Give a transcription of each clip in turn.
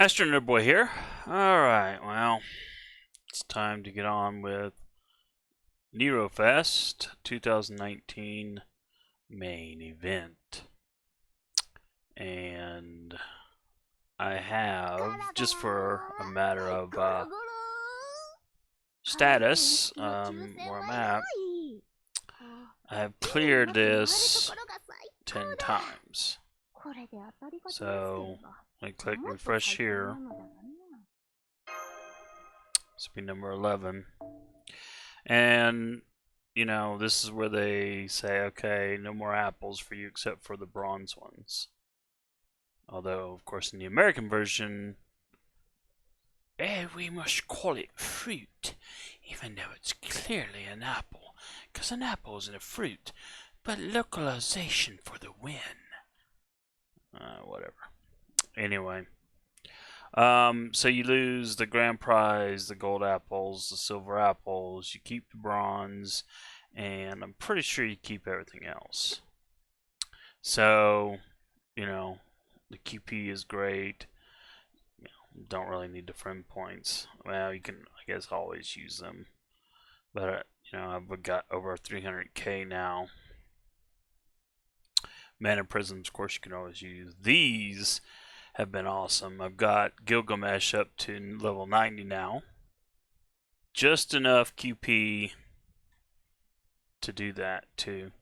AstroNerdBoy here. Alright, well, it's time to get on with Nero Fest 2019 main event. And I have, just for a matter of status, where I'm at, I have cleared this 10 times. So, I click refresh here. This will be number 11. And, you know, this is where they say, okay, no more apples for you except for the bronze ones. Although, of course, in the American version, we must call it fruit, even though it's clearly an apple, because an apple isn't a fruit, but localization for the win. Whatever. Anyway. So you lose the grand prize, the gold apples, the silver apples, you keep the bronze, and I'm pretty sure you keep everything else. So, you know, the QP is great. You know, don't really need the friend points. Well, you can, I guess, always use them. But, you know, I've got over 300k now. Mana prisms, of course, you can always use. These have been awesome. I've got Gilgamesh up to level 90 now. Just enough QP to do that too.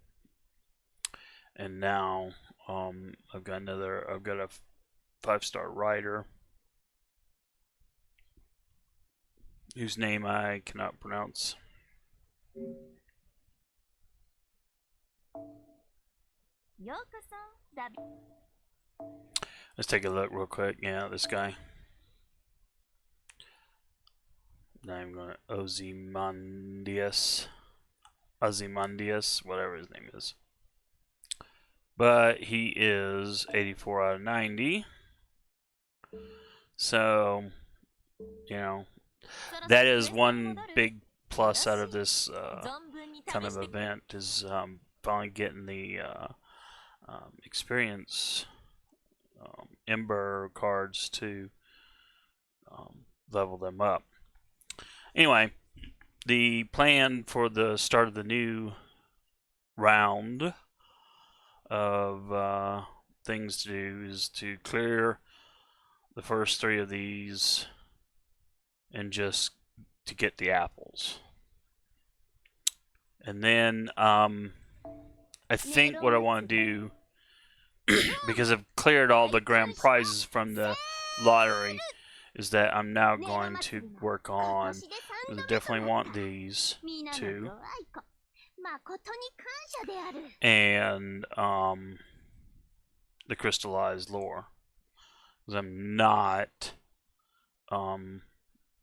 And now I've got a 5-star rider whose name I cannot pronounce. Let's take a look real quick. Yeah, this guy. I'm going to Ozymandias, whatever his name is. But he is 84 out of 90. So, you know, that is one big plus out of this kind of event, is finally getting the experience Ember cards to level them up. Anyway, the plan for the start of the new round of things to do is to clear the first 3 of these and just to get the apples. And then I think what I want to do, because I've cleared all the grand prizes from the lottery, is that I'm now going to work on, I definitely want these 2, and the crystallized lore, because I'm not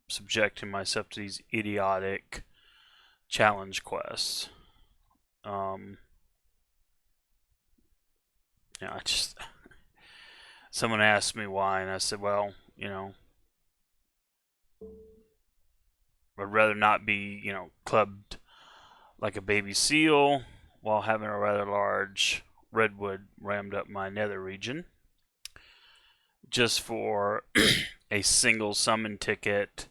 subjecting myself to these idiotic challenge quests. You know, someone asked me why, and I said, well, you know, I'd rather not be, you know, clubbed like a baby seal while having a rather large redwood rammed up my nether region, just for a single summon ticket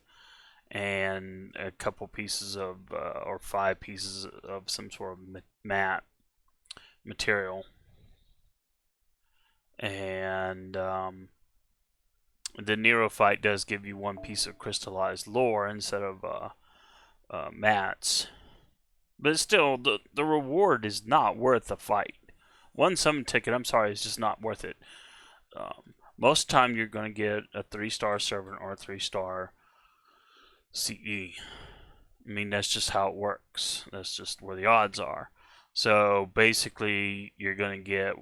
and a couple pieces of, or 5 pieces of some sort of matte material. And the Nero fight does give you 1 piece of crystallized lore instead of mats. But still, the reward is not worth the fight. 1 summon ticket, I'm sorry, is just not worth it. Most of the time you're going to get a 3-star servant or a 3-star CE. I mean, that's just how it works. That's just where the odds are. So basically, you're going to get,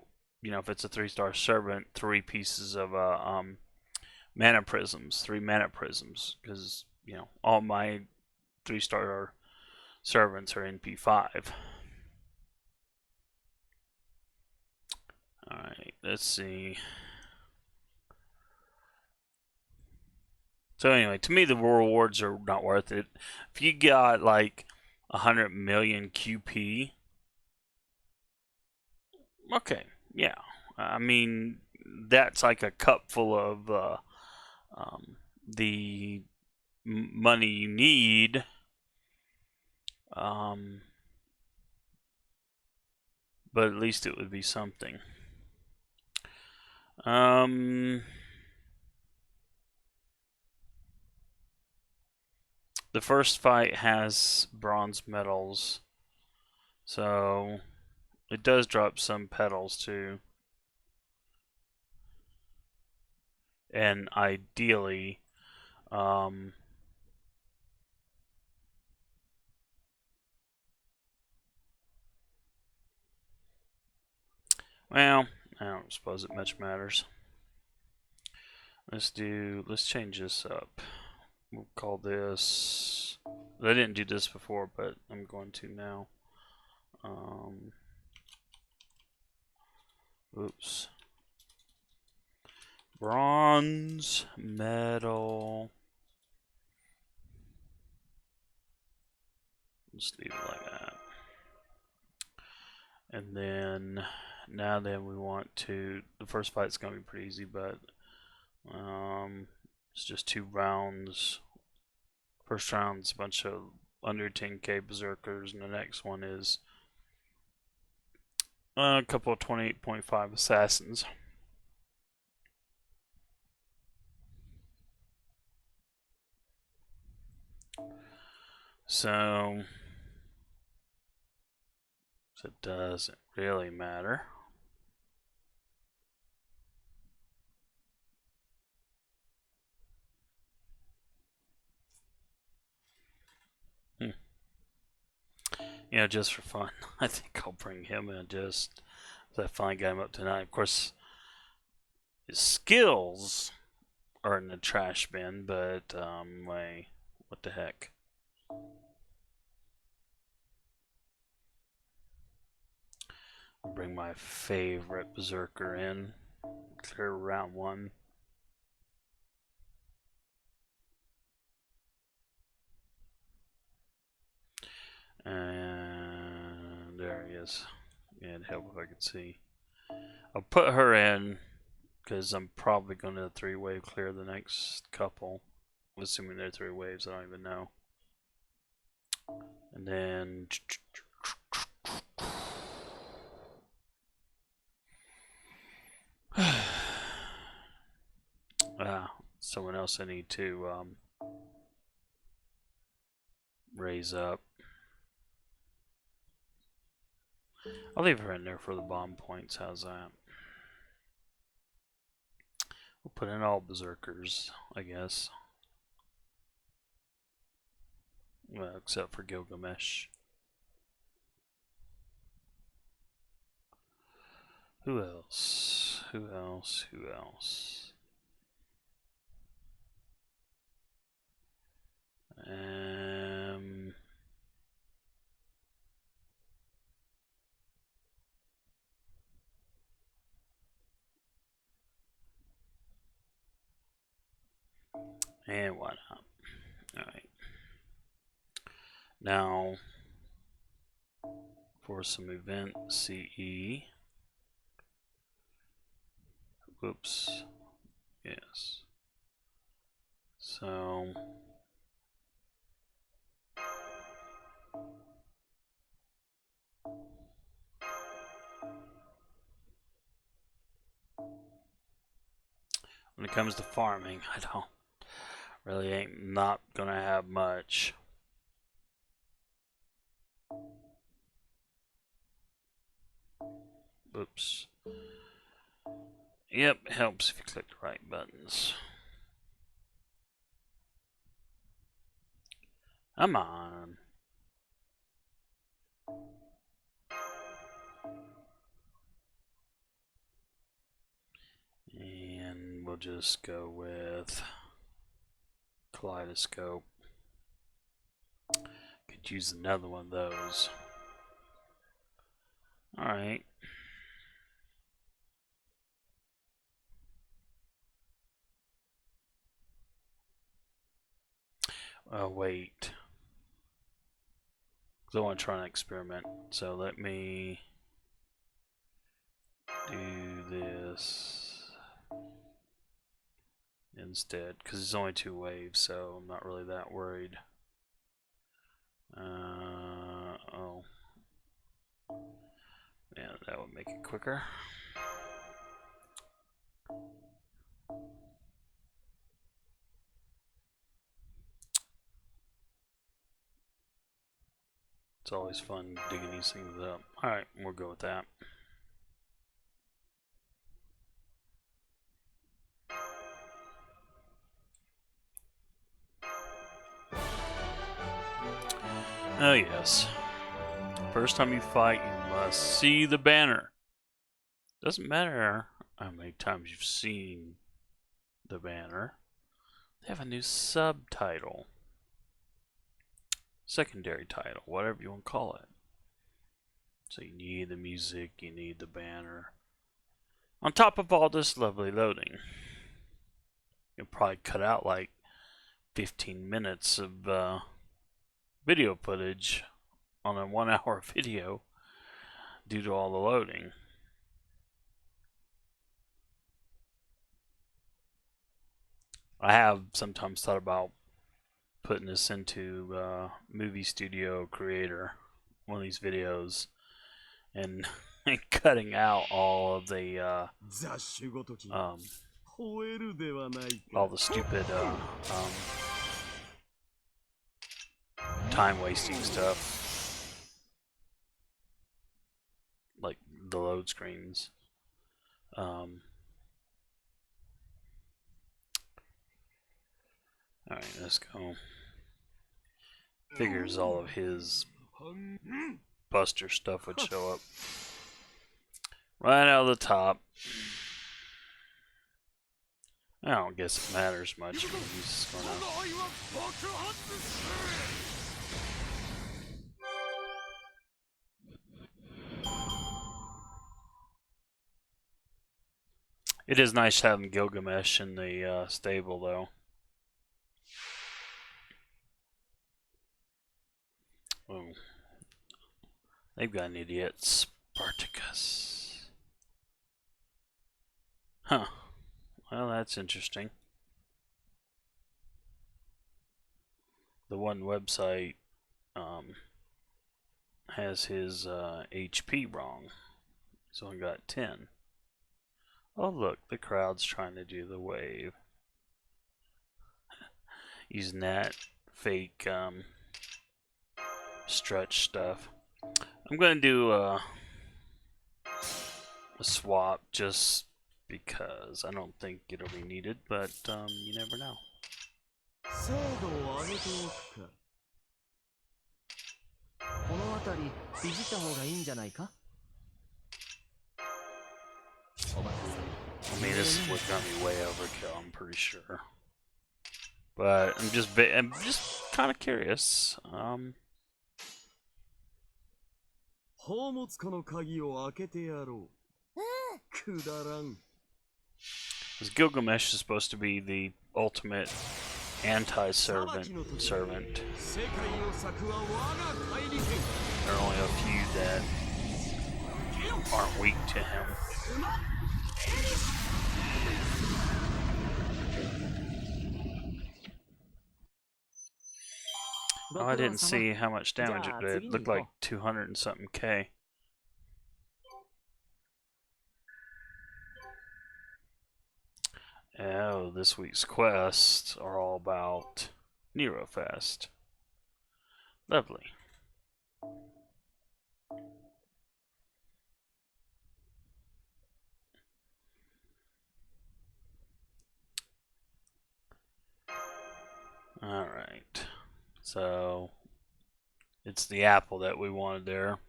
you know, if it's a 3-star servant, 3 pieces of mana prisms, 3 mana prisms, because, you know, all my 3-star servants are in P5. Alright, let's see. So anyway, to me the rewards are not worth it. If you got like 100 million QP, okay, yeah. I mean, that's like a cup full of the money you need. But at least it would be something. The first fight has bronze medals, so it does drop some petals too. And ideally, well, I don't suppose it much matters. Let's change this up. We'll call this, I didn't do this before, but I'm going to now. Oops. Bronze medal. Just leave it like that. And then, now then we want to, the first fight's going to be pretty easy, but it's just 2 rounds. First round's a bunch of under 10k berserkers, and the next one is a couple of 28.5 assassins. So it doesn't really matter. You know, just for fun, I think I'll bring him in just so I finally got him up to 9. Of course, his skills are in the trash bin, but wait, what the heck? I'll bring my favorite berserker in. Clear round 1. And there he is. It'd help if I could see. I'll put her in because I'm probably going to 3-wave clear the next couple. Assuming they're 3 waves, I don't even know. And then someone else I need to raise up. I'll leave her in there for the bomb points. How's that? We'll put in all berserkers, I guess. Well, except for Gilgamesh. Who else? Who else? Who else? And why not? Alright. Now, for some event CE. Whoops. Yes. So, when it comes to farming, I don't really ain't not gonna have much. Oops. Yep, helps if you click the right buttons. Come on. And we'll just go with kaleidoscope. Could use another one of those. Alright. Wait. Because I want to try an experiment. So let me do this. instead, because it's only 2 waves, so I'm not really that worried. Oh. Yeah, that would make it quicker. It's always fun digging these things up. Alright, we'll go with that. Oh yes. First time you fight, you must see the banner. Doesn't matter how many times you've seen the banner. They have a new subtitle. Secondary title, whatever you want to call it. So you need the music, you need the banner. On top of all this lovely loading. You'll probably cut out like 15 minutes of video footage on a 1 hour video due to all the loading. I have sometimes thought about putting this into Movie Studio Creator, one of these videos, and cutting out all of the stupid time wasting stuff, like the load screens. Alright, let's go. Figures all of his Buster stuff would show up right out of the top. I don't guess it matters much. He's just gonna... It is nice having Gilgamesh in the stable, though. Oh, they've got an idiot, Spartacus. Huh. Well, that's interesting. The one website has his HP wrong. He's only got 10. Oh look, the crowd's trying to do the wave. Using that fake stretch stuff. I'm gonna do a swap just because I don't think it'll be needed, but you never know. I mean, this was gonna be way overkill, I'm pretty sure. But I'm just kind of curious. Because Gilgamesh is supposed to be the ultimate anti-servant. There are only a few that aren't weak to him. Oh, I didn't see how much damage it did. It looked like 200 and something K. Oh, this week's quests are all about Nero Fest. Lovely. Alright. So, it's the apple that we wanted there.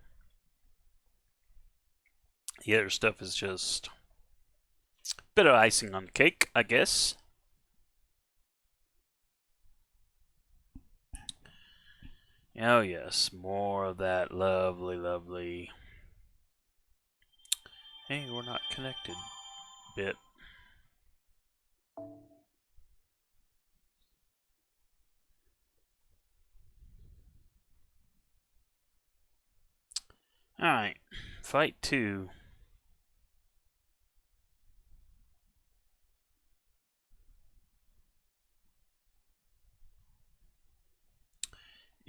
The other stuff is just a bit of icing on the cake, I guess. Oh yes, more of that lovely, lovely... Hey, we're not connected bit. Alright, fight 2.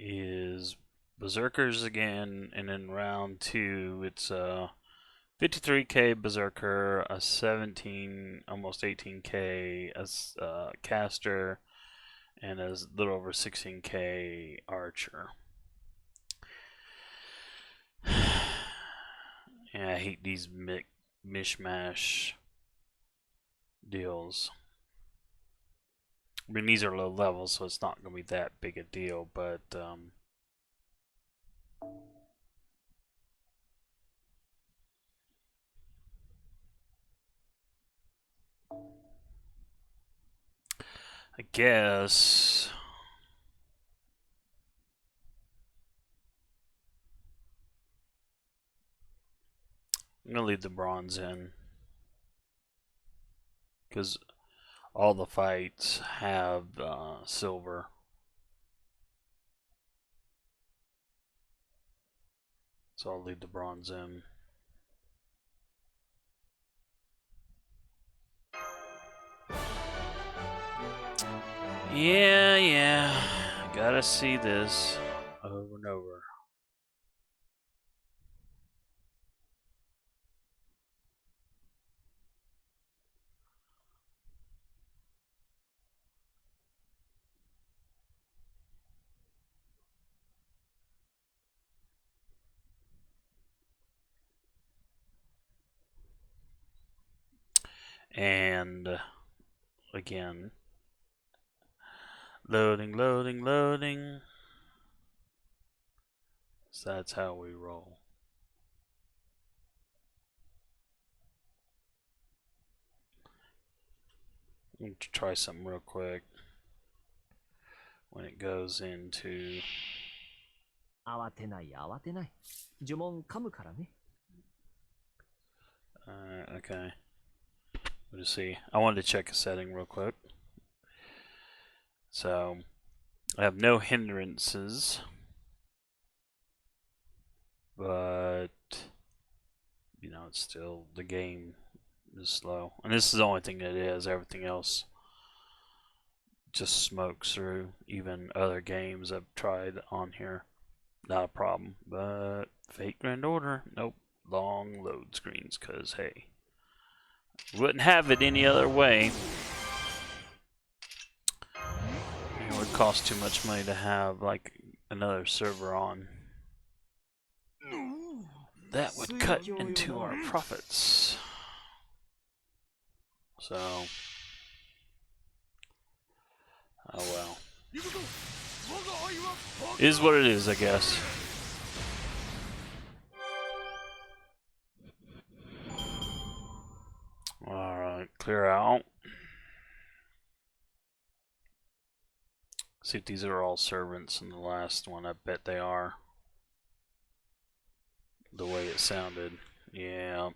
is Berserkers again, and in round 2 it's 53k Berserker, a 17, almost 18k as caster, and a little over 16k archer. Yeah, I hate these mishmash deals. I mean, these are low levels, so it's not going to be that big a deal, but I guess I'm going to leave the bronze in, because all the fights have silver. So I'll leave the bronze in. Yeah. Gotta see this over and over. And again, loading. So that's how we roll. Let me try something real quick. When it goes into... okay. We'll just see. I wanted to check a setting real quick. So, I have no hindrances. But, you know, it's still, the game is slow. And this is the only thing it is. Everything else just smokes through. Even other games I've tried on here, not a problem. But Fate Grand Order, nope. Long load screens, because, hey, wouldn't have it any other way. It would cost too much money to have, like, another server on. That would cut into our profits. So, oh well. Is what it is, I guess. Alright, clear out. See if these are all servants in the last one. I bet they are. The way it sounded. Yeah.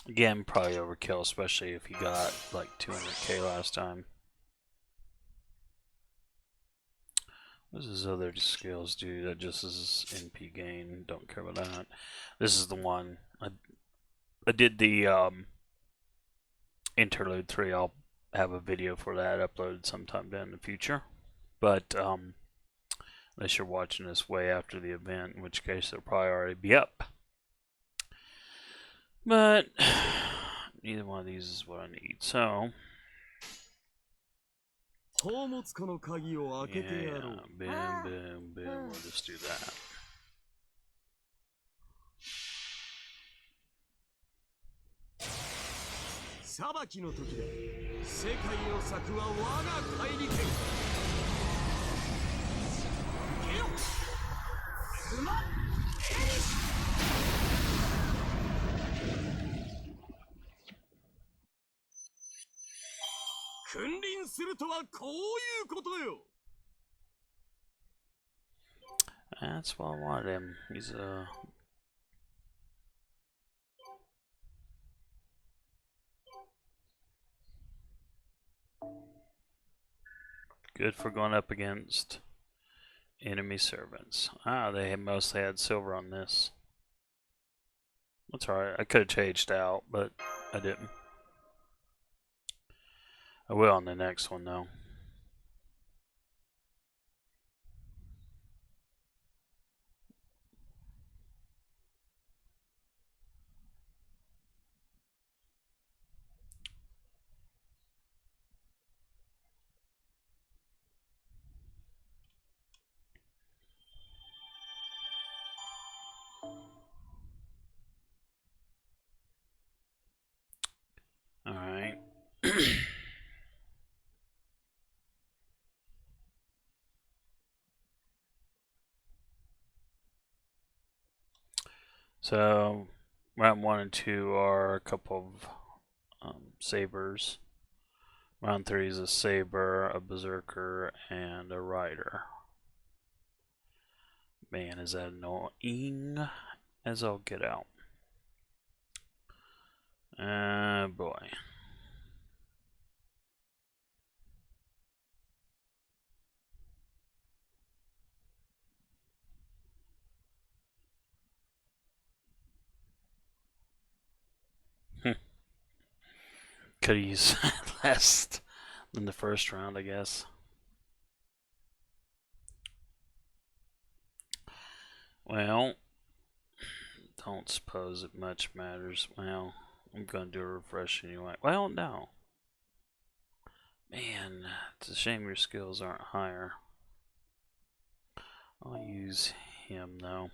Again, probably overkill, especially if you got like 200k last time. What does his other skills do? That just is NP gain. Don't care about that. This is the one. I did the interlude 3. I'll have a video for that uploaded sometime down in the future. But unless you're watching this way after the event, in which case it'll probably already be up. But neither one of these is what I need. So yeah, boom. We'll just do that. That's why I wanted him. He's good for going up against enemy servants. Ah, they mostly had silver on this. That's alright. I could have changed out, but I didn't. I will on the next one, though. Alright. So, round 1 and 2 are a couple of sabers. Round 3 is a saber, a berserker, and a rider. Man, is that annoying as I'll get out. Boy. Could have used less than the first round, I guess. Well, don't suppose it much matters. Well, I'm going to do a refresh anyway. Well, no. Man, it's a shame your skills aren't higher. I'll use him, though.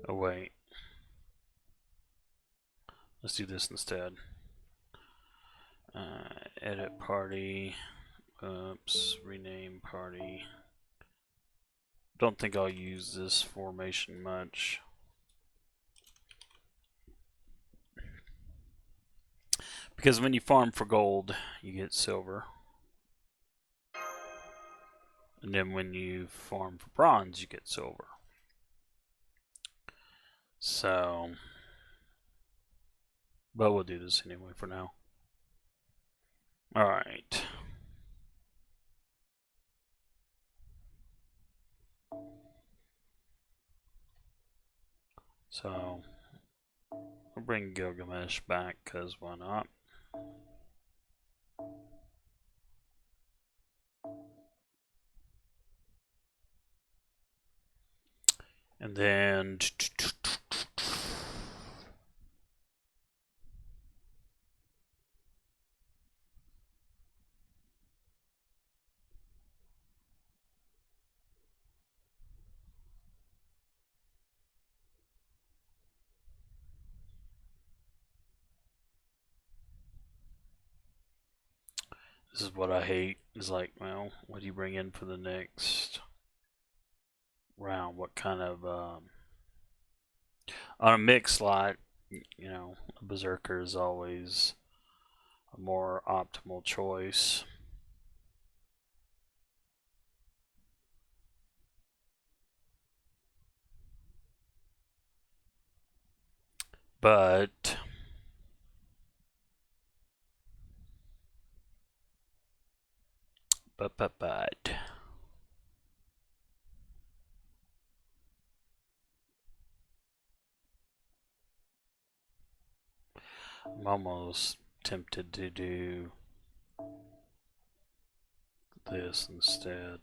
Oh, wait. Let's do this instead. Edit party. Oops, rename party. Don't think I'll use this formation much. Because when you farm for gold, you get silver. And then when you farm for bronze, you get silver. So, but we'll do this anyway for now. Alright. So, we'll bring Gilgamesh back, because why not? And then... This is what I hate. It's like, well, what do you bring in for the next round? What kind of... on a mix slot, you know, a berserker is always a more optimal choice. But I'm almost tempted to do this instead.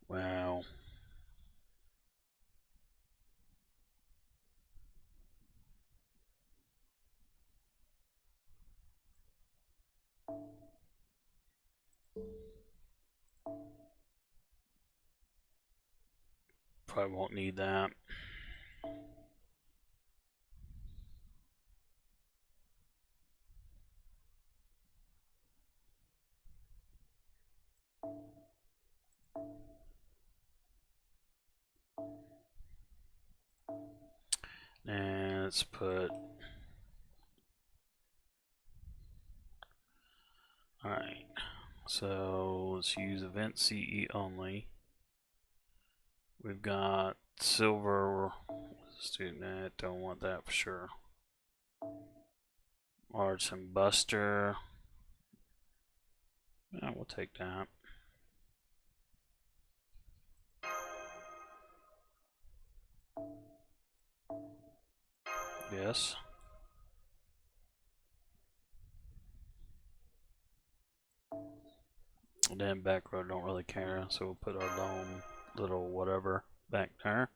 Wow. Probably won't need that. And let's put... Alright, so let's use event CE only. We've got silver student, don't want that for sure. Artisan Buster. Yeah, we'll take that. Yes. And then back row don't really care, so we'll put our lone little whatever back there.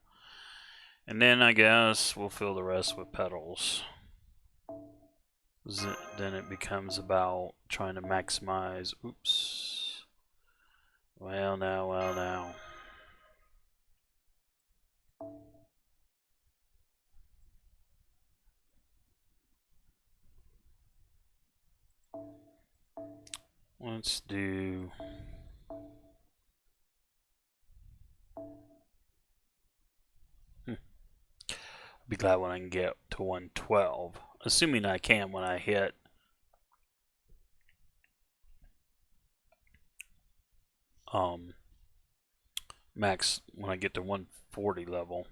And then I guess we'll fill the rest with petals. Then it becomes about trying to maximize. Oops. Well now, well now. Let's do... Be glad when I can get to 112. Assuming I can when I hit max when I get to 140 level.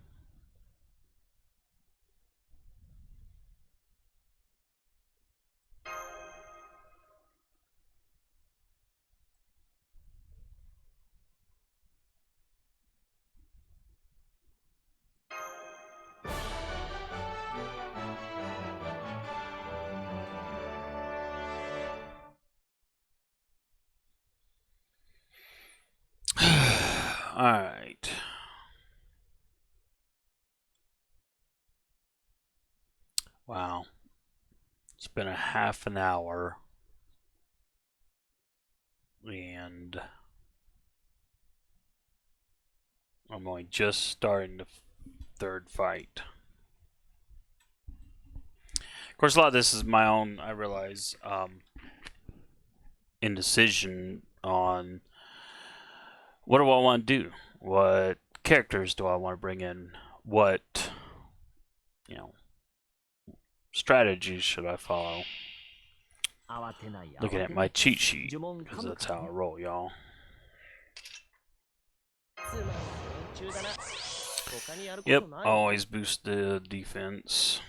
Alright. Wow. It's been a half an hour. And I'm only just starting the third fight. Of course, a lot of this is my own, I realize, indecision on what do I want to do? What characters do I want to bring in? What, strategies should I follow? Looking at my cheat sheet, because that's how I roll, y'all. Yep, always boost the defense.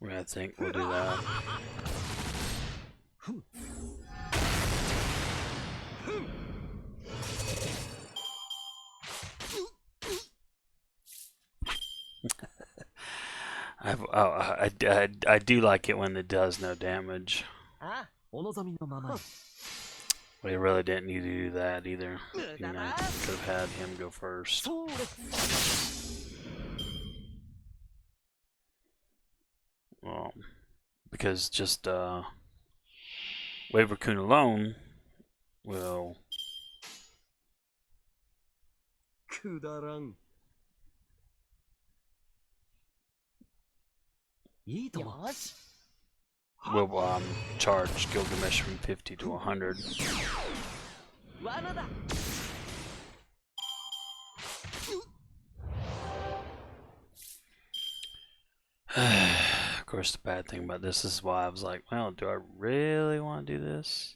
I think we'll do that. I do like it when it does no damage. We really didn't need to do that either. Could have had him go first. Well, because just Wave Raccoon alone will... will charge Gilgamesh from 50 to 100. Of course, the bad thing about this is why I was like, well, do I really want to do this?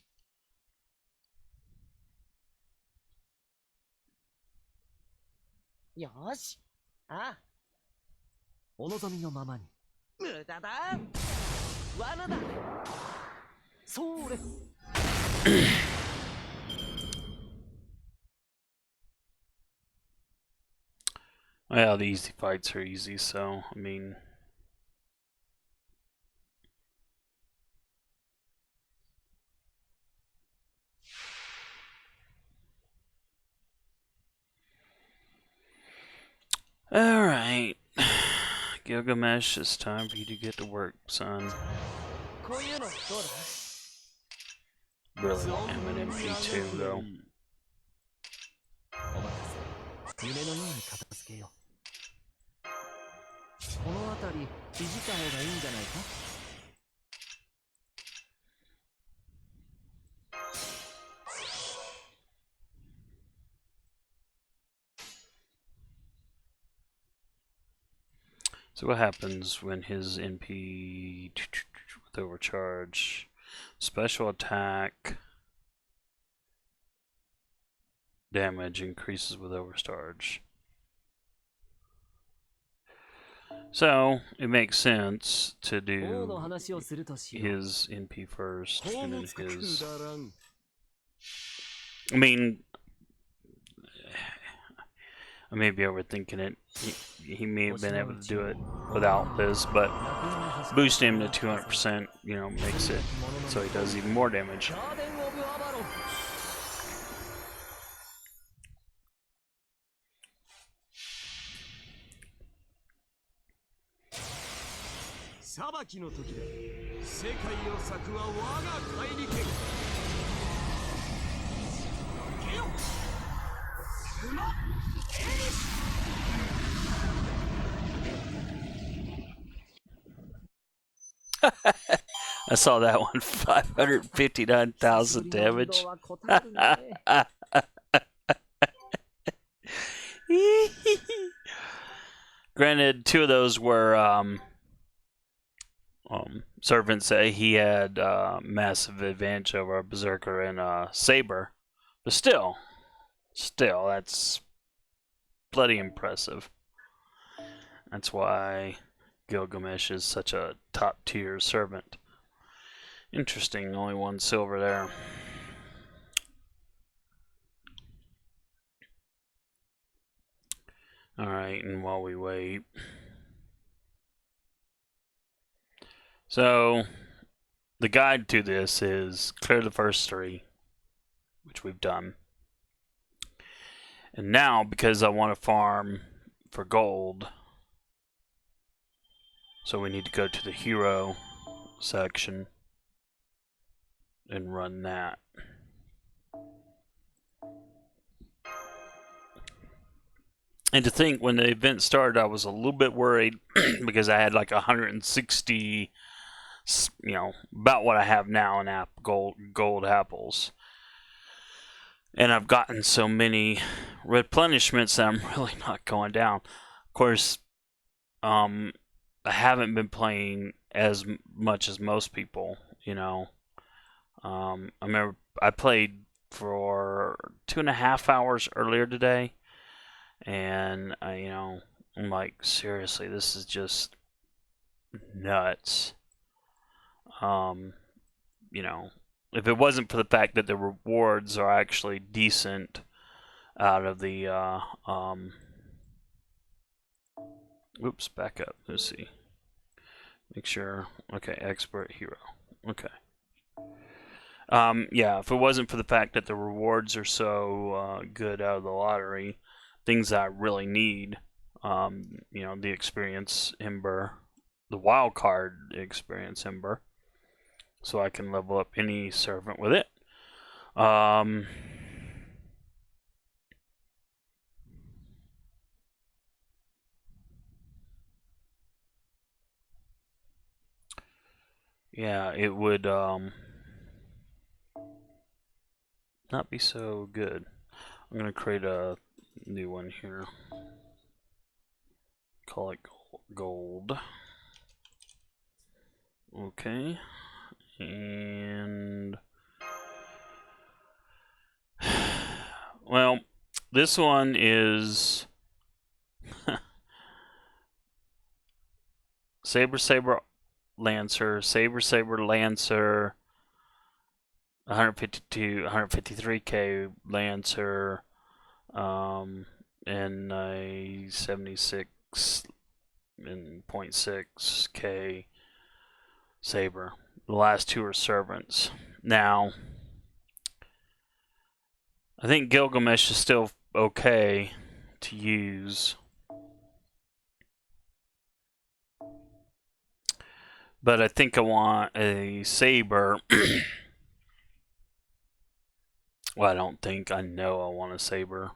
Well, the easy fights are easy, so, I mean... Alright. Gilgamesh, it's time for you to get to work, son. Really want him an MP2 though. この辺りいじった方がいいんじゃないか? So what happens when his NP with overcharge? Special attack damage increases with overcharge. So it makes sense to do his NP first and then his. I mean, I may be overthinking it. He may have been able to do it without this, but boost him to 200%, you know, makes it so he does even more damage. I saw that one, 559,000 damage. Granted, two of those were servants that he had massive advantage over, a Berserker and a Saber. But still, that's bloody impressive. That's why Gilgamesh is such a top tier servant. Interesting, only one silver there. Alright, and while we wait. So, the guide to this is clear the first three, which we've done. And now, because I want to farm for gold, so we need to go to the hero section and run that. And to think, when the event started, I was a little bit worried because I had like 160, you know, about what I have now in gold apples. And I've gotten so many replenishments that I'm really not going down. Of course, I haven't been playing as much as most people, you know. I remember I played for 2.5 hours earlier today, and you know, I'm like, seriously, this is just nuts. You know, if it wasn't for the fact that the rewards are actually decent out of the oops, back up. Let's see. Make sure. Okay, expert hero. Okay. Yeah, if it wasn't for the fact that the rewards are so good out of the lottery, things that I really need, you know, the experience Ember, the wild card experience Ember, so I can level up any servant with it. Yeah, it would not be so good. I'm gonna create a new one here. Call it gold. Okay. And well, this one is Saber Lancer, Saber Lancer, 152, 153k Lancer, and a 76.6k Saber. The last two are servants. Now, I think Gilgamesh is still okay to use. But I think I want a saber. Well, I don't think. I know I want a saber.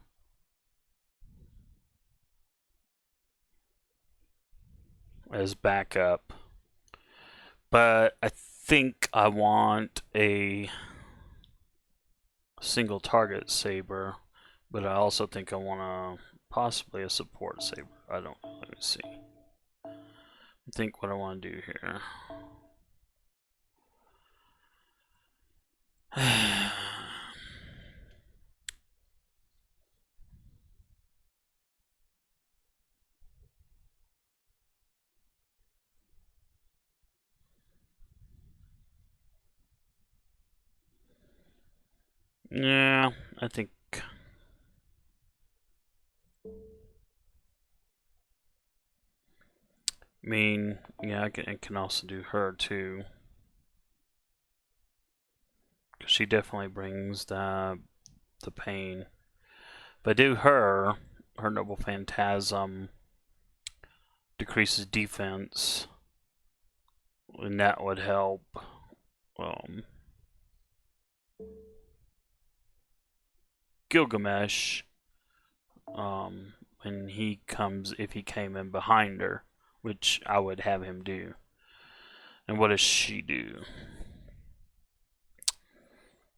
As backup. But I think I want a single target saber. But I also think I want possibly a support saber. I don't. Let me see. I think what I want to do here. Yeah, I think. I mean, yeah, I can also do her too. Because she definitely brings the pain. If I do her, her Noble Phantasm decreases defense. And that would help. Gilgamesh, when he comes, if he came in behind her, which I would have him do. And what does she do?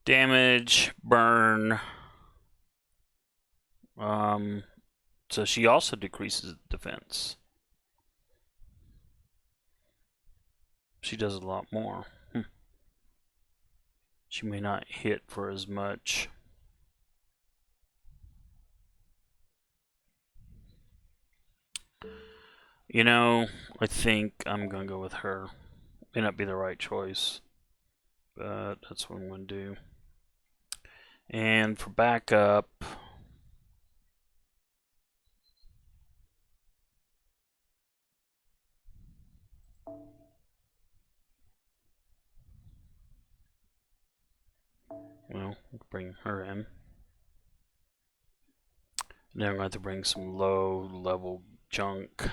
Damage, burn. So she also decreases defense. She does a lot more. She may not hit for as much. You know, I think I'm gonna go with her. May not be the right choice, but that's what I'm gonna do. And for backup, well, bring her in. Then I'm going to have to bring some low level junk.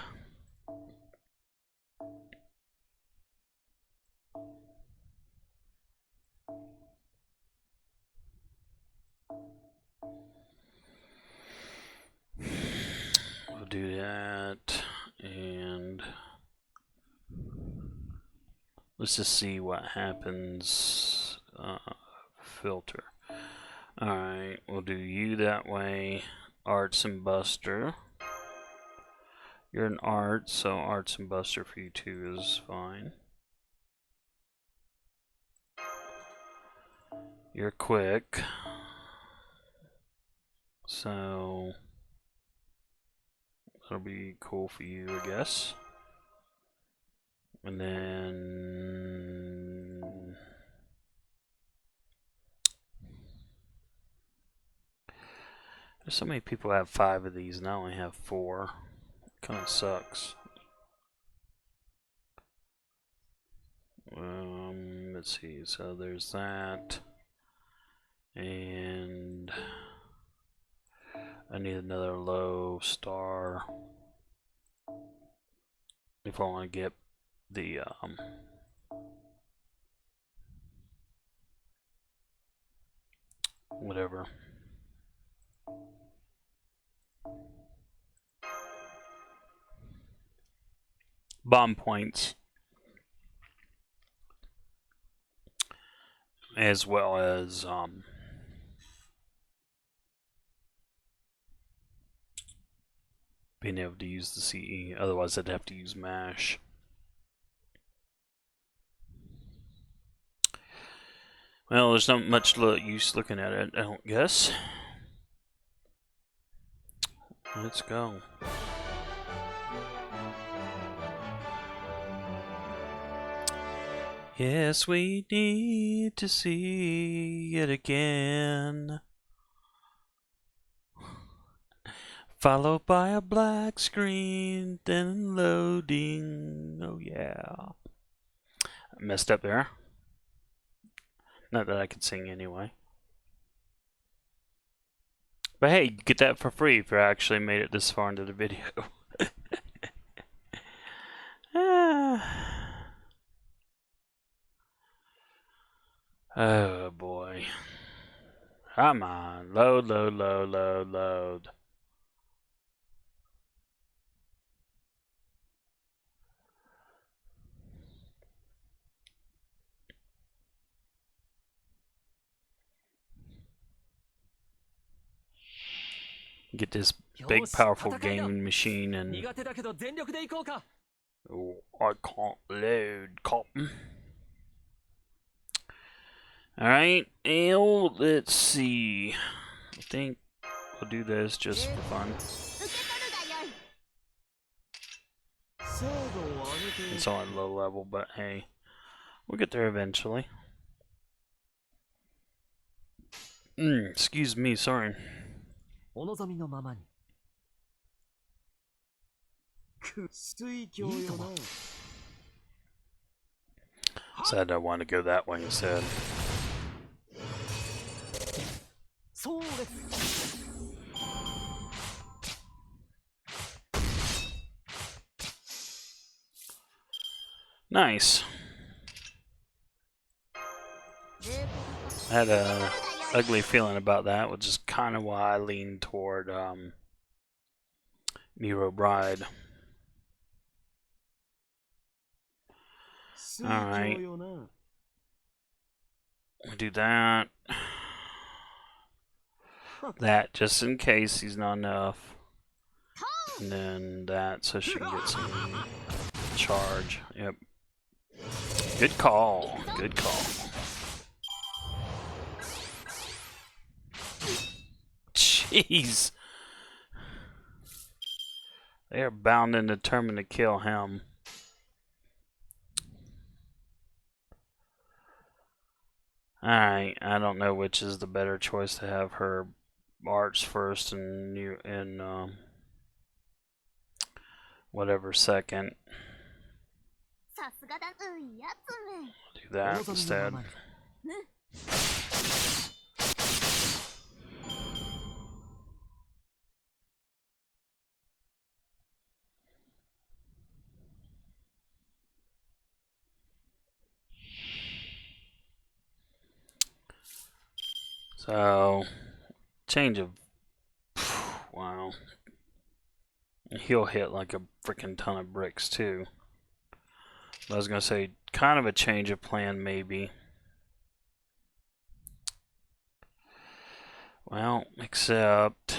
We'll do that, and let's just see what happens. Filter. Alright, we'll do you that way. Arts and Buster. You're an art, so Arts and Buster for you too is fine. You're quick. So that'll be cool for you, I guess. And then there's so many people have 5 of these and I only have 4. Kind of sucks. Let's see. So there's that, and I need another low star if I want to get the whatever. Bomb points. As well as being able to use the CE. Otherwise I'd have to use MASH. Well, there's not much use looking at it, I don't guess. Let's go. Yes, we need to see it again. Followed by a black screen, then loading. Oh yeah. I messed up there. Not that I could sing anyway. But hey, you get that for free if you actually made it this far into the video. Oh boy. Come on. Load, load, load, load, load. Get this big, powerful gaming machine and... 苦手だけど全力でいこうか。 Oh, I can't load, Cotton. Alright, let's see. I think we'll do this just for fun. It's on low level, but hey, we'll get there eventually. Excuse me, sorry. お望みのままに。水郷よな。 Said I want to go that way instead. そうです。 Nice. I had a ugly feeling about that, which is kind of why I leaned toward Nero Bride. Alright. We'll do that. That, just in case he's not enough. And then that, so she can get some charge. Yep. Good call. Good call. Jeez. They are bound and determined to kill him. Alright, I don't know which is the better choice to have her arts first and whatever second. Do that instead. So, change of... Wow. He'll hit like a freaking ton of bricks too. I was going to say, kind of a change of plan maybe. Well, except...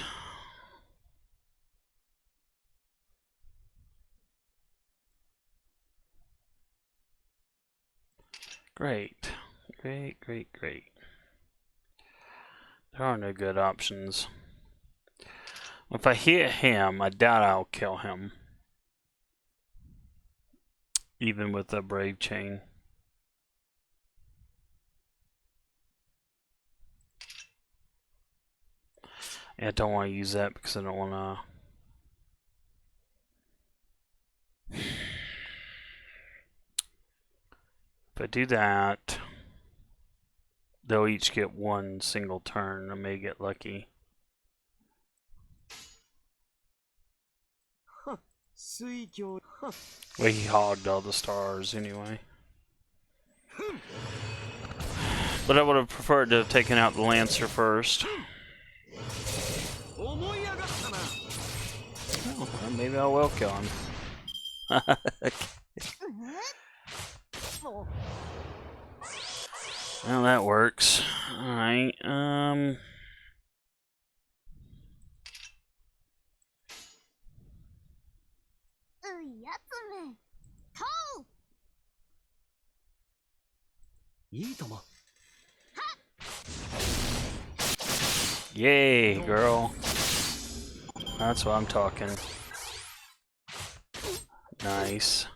Great. Great, great, great. There are no good options. If I hit him, I doubt I'll kill him. Even with a brave chain. Yeah, I don't want to use that because I don't want to... If I do that, they'll each get one single turn. I may get lucky. Well, he hogged all the stars anyway. But I would have preferred to have taken out the Lancer first. Oh, well, maybe I will kill him. Well, that works. Alright, Yay, girl. That's what I'm talking. Nice.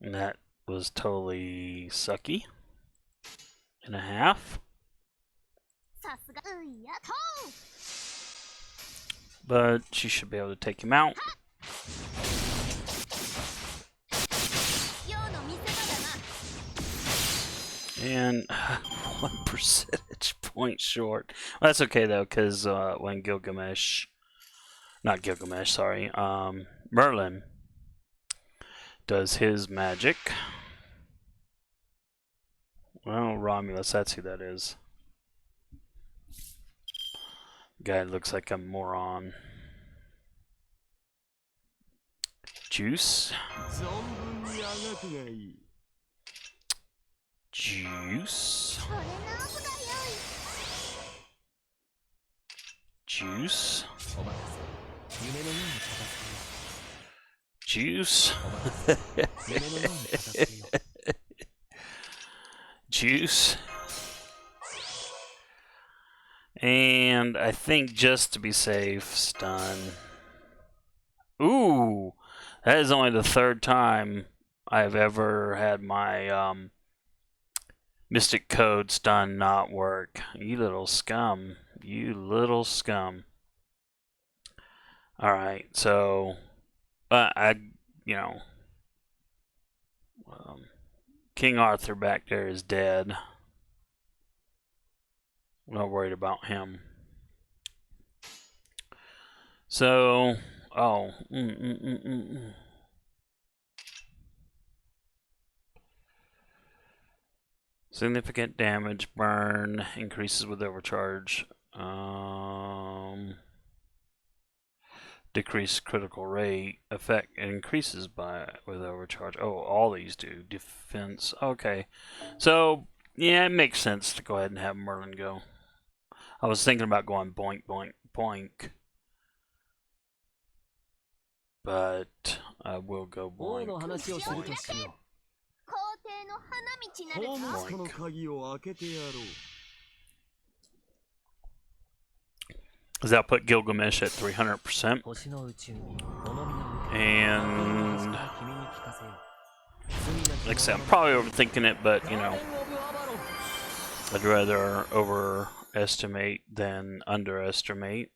And that was totally sucky. And a half. But she should be able to take him out. And 1 percentage point short. Well, that's okay though, because when Gilgamesh, not Gilgamesh, sorry, Merlin does his magic, Well, Romulus, that's who that is. Guy looks like a moron. Juice. Juice. Juice. Juice. Juice. And I think just to be safe, stun. Ooh, that is only the third time I've ever had my Mystic Code stun not work. You little scum. You little scum. Alright, so King Arthur back there is dead. I'm not worried about him. So, significant damage, burn, increases with overcharge. Decreased critical rate, effect increases with overcharge. Oh, all these do. Defense. Okay. So, yeah, it makes sense to go ahead and have Merlin go. I was thinking about going boink, boink, boink. But I will go boink. Does that put Gilgamesh at 300%? And like I said, I'm probably overthinking it, but you know, I'd rather overestimate than underestimate.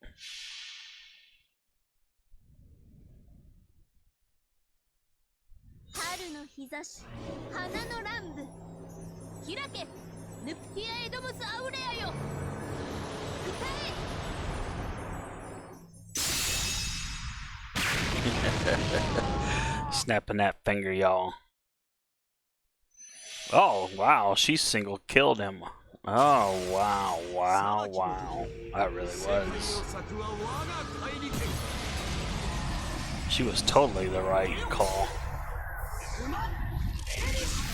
Snapping that finger, y'all. Oh, wow, she single killed him. Oh, wow, wow, wow. That really was. She was totally the right call.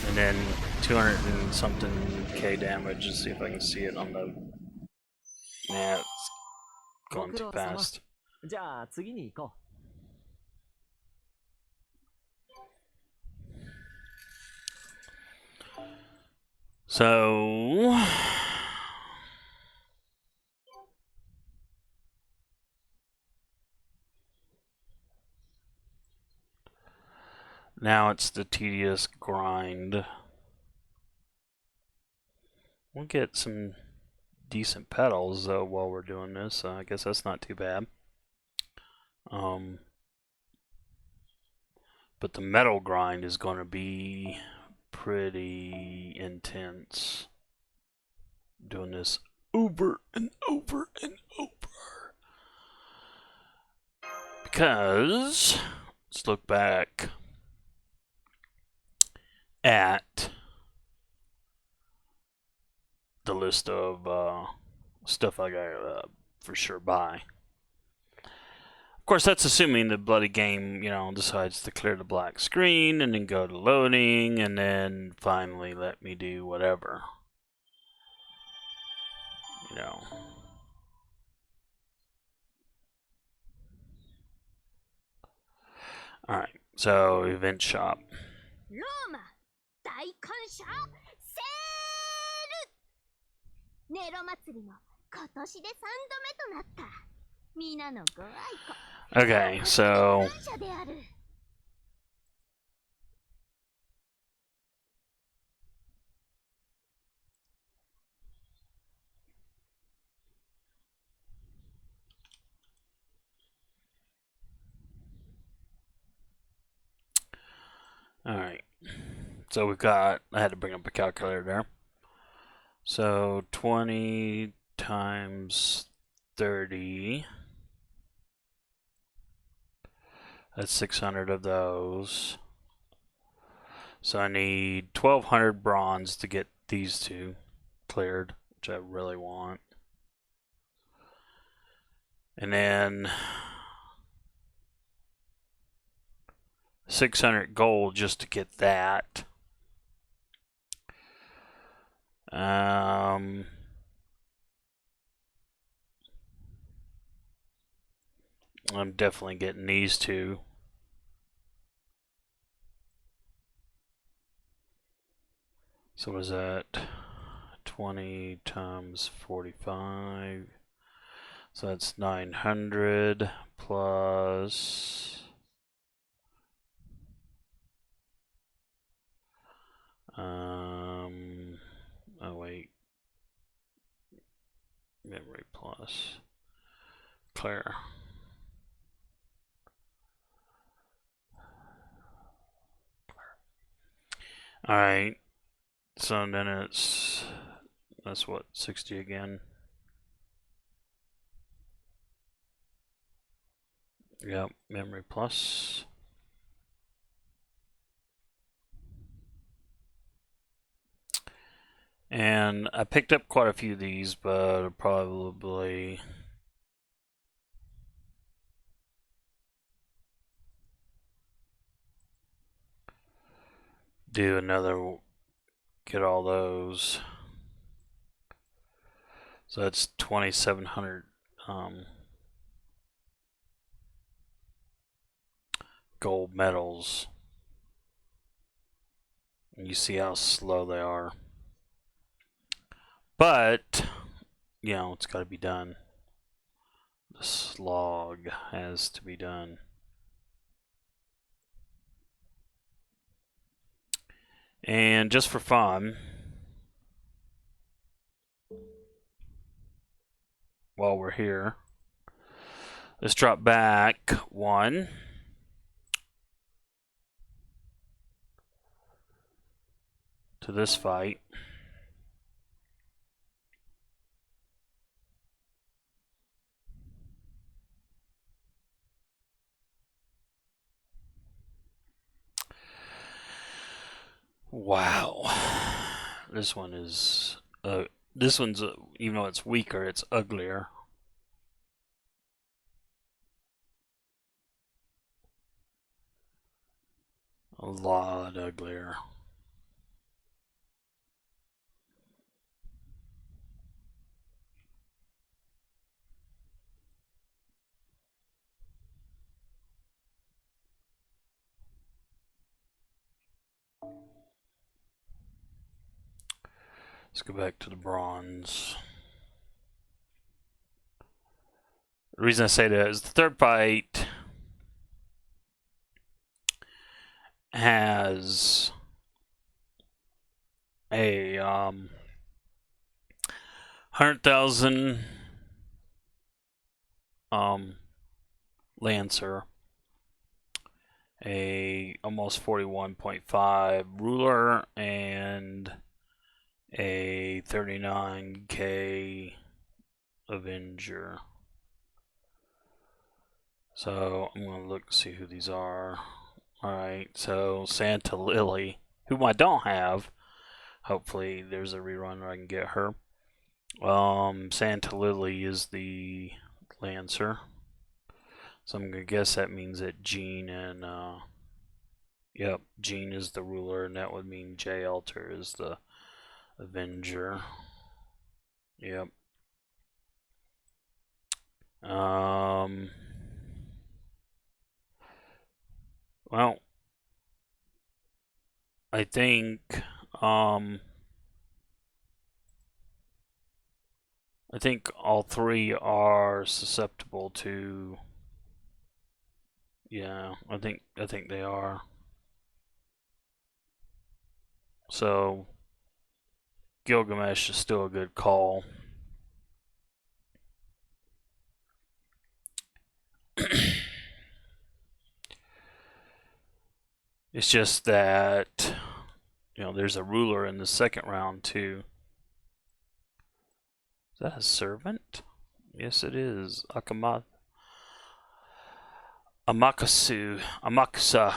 And then 200 and something K damage. Let's see if I can see it on the... Yeah, it's going too fast. So... now it's the tedious grind. We'll get some decent petals though while we're doing this, so I guess that's not too bad. But the metal grind is going to be pretty intense. Doing this over and over and over. Because, let's look back at the list of stuff I got for sure buy. Of course, that's assuming the bloody game, you know, decides to clear the black screen and then go to loading and then finally let me do whatever. You know. Alright, so event shop. Okay, so alright. So we've got, I had to bring up a calculator there. So 20 times 30. That's 600 of those. So I need 1200 bronze to get these two cleared, which I really want. And then 600 gold just to get that. I'm definitely getting these two. So was that 20 times 45? So that's 900 plus oh wait, memory plus clear. All right, so then that's what, 60 again. Yep, memory plus. And I picked up quite a few of these, but I'll probably do another, get all those. So that's 2,700 gold medals. And you see how slow they are. But, you know, it's got to be done. The slog has to be done. And just for fun, while we're here, let's drop back one. To this fight. Wow. This one is this one's even though it's weaker, it's uglier. A lot uglier. Let's go back to the bronze. The reason I say that is the third fight has a 100,000 Lancer, a almost 41.5 ruler, and a 39k Avenger. So I'm gonna look to see who these are. Alright, so Santa Lily, whom I don't have. Hopefully there's a rerun where I can get her. Santa Lily is the Lancer. So I'm gonna guess that means that Jean and yep, Jean is the ruler, and that would mean Jay Alter is the Avenger. Yep. Well, I think all three are susceptible to. Yeah, I think they are. So Gilgamesh is still a good call. It's just that, you know, there's a ruler in the second round too. Is that a servant? Yes, it is. Amakusa.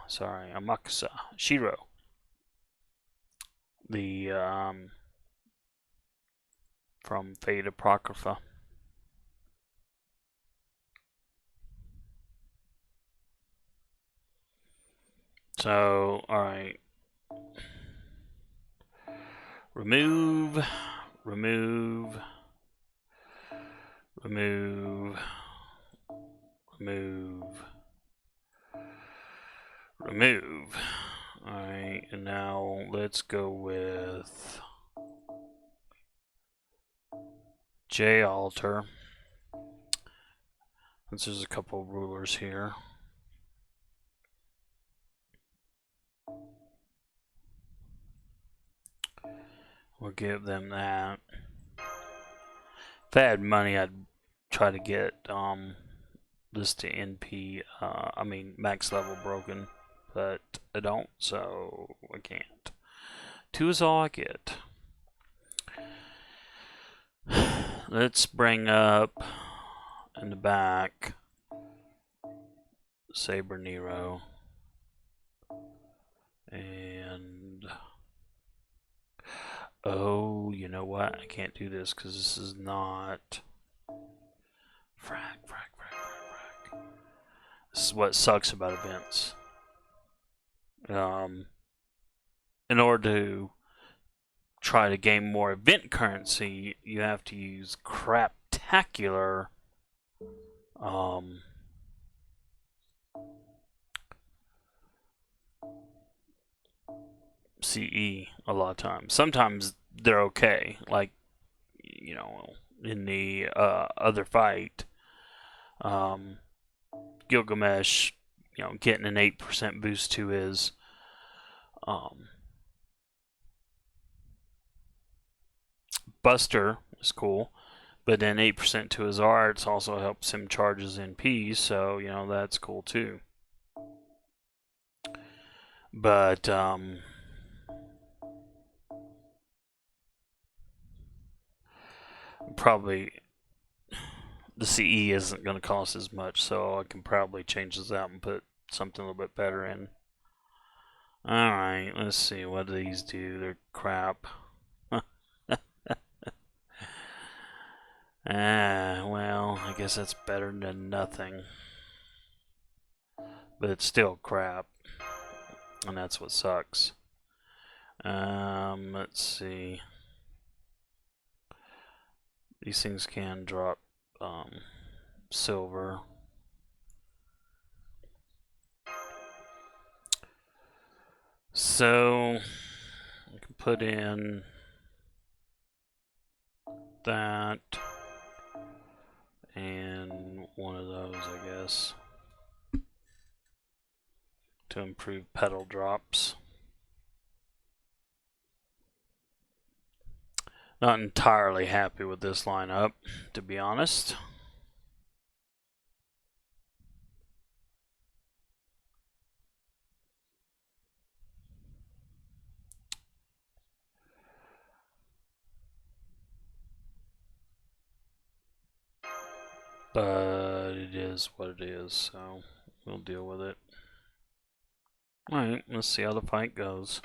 Sorry, Amakusa. Shiro. the from Fate Apocrypha. So, alright. Remove, remove, remove, remove, remove. Alright, and now let's go with J altar. Since there's a couple of rulers here. We'll give them that. If I had money, I'd try to get this to NP, I mean max level broken, but I don't, so I can't. 2 is all I get. Let's bring up in the back Saber Nero and oh, you know what? I can't do this because this is not frack. This is what sucks about events. In order to try to gain more event currency, you have to use craptacular CE a lot of times. Sometimes they're okay, like, you know, in the other fight, Gilgamesh, you know, getting an 8% boost to his Buster is cool, but then 8% to his arts also helps him charge his NP, so, you know, that's cool too. But, probably the CE isn't going to cost as much, so I can probably change this out and put something a little bit better in. Alright, let's see. What do these do? They're crap. Well, I guess that's better than nothing. But it's still crap. And that's what sucks. Let's see. These things can drop silver. So I can put in that and one of those, I guess, to improve pedal drops. Not entirely happy with this lineup, to be honest. But it is what it is, so we'll deal with it. Alright, let's see how the fight goes.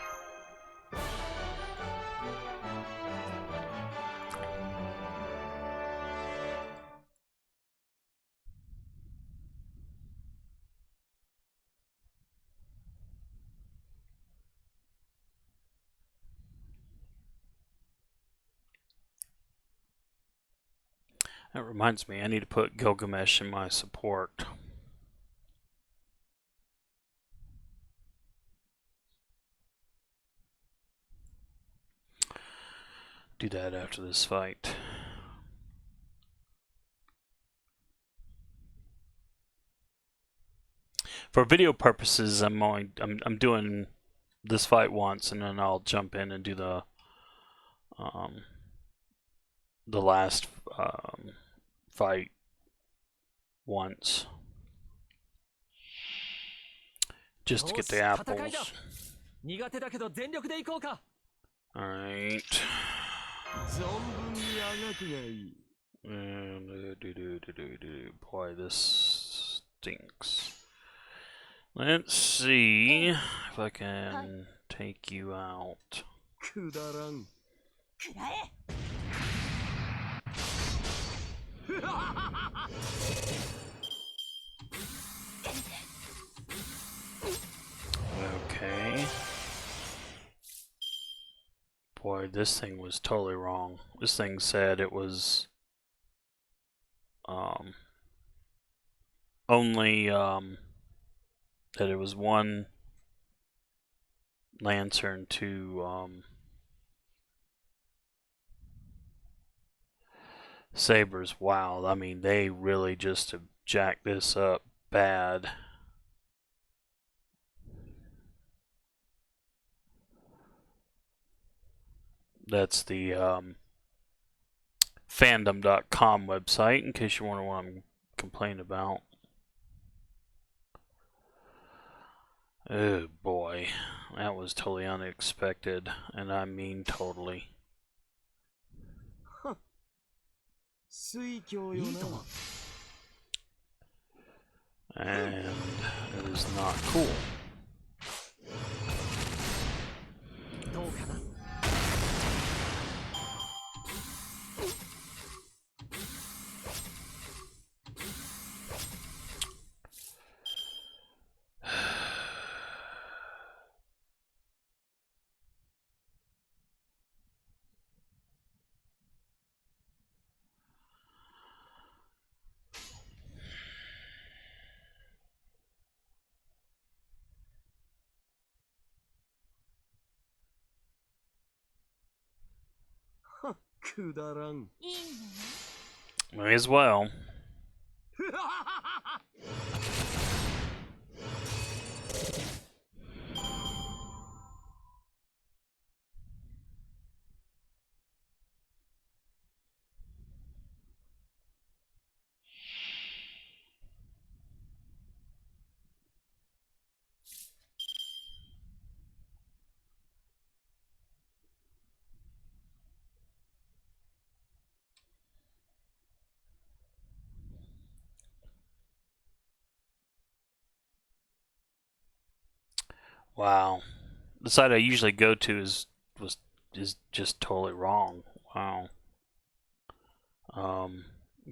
That reminds me, I need to put Gilgamesh in my support. Do that after this fight. For video purposes, I'm doing this fight once, and then I'll jump in and do the last fight once, just to get the apples. Alright. And boy, this stinks. Let's see if I can take you out. くだらん。くらえ。 Okay. Boy, this thing was totally wrong. This thing said it was only that it was one Lancer and two Sabers. Wow, I mean, they really just have jacked this up bad. That's the fandom.com website, in case you wonder what I'm complaining about. Oh boy, that was totally unexpected, and I mean totally. 水郷よな。 And it is not cool. どうかな。 くだらん。 いいのね。 May as well. Wow. The site I usually go to is just totally wrong. Wow.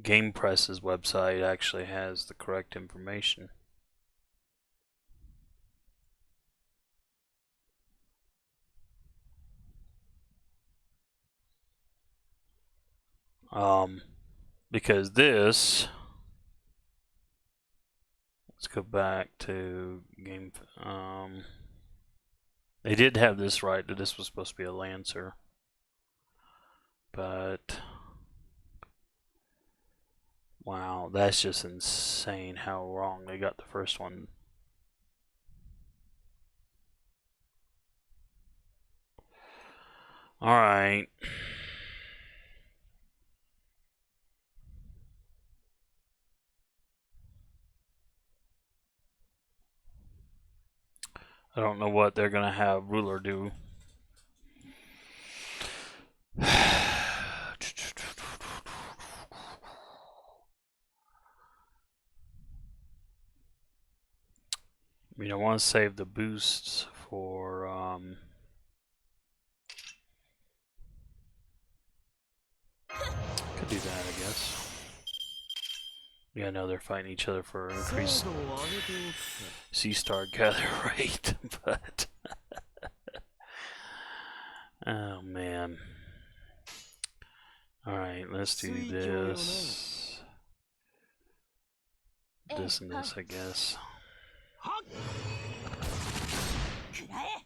Game Press's website actually has the correct information. Because this, let's go back to game. They did have this right, that this was supposed to be a Lancer, but wow, that's just insane how wrong they got the first one. All right. I don't know what they're gonna have Ruler do. I mean, I want to save the boosts for could do that, I guess. Yeah, I know they're fighting each other for increased C-Star gather rate, but oh man. Alright, let's do this. This and this, I guess. くらえ。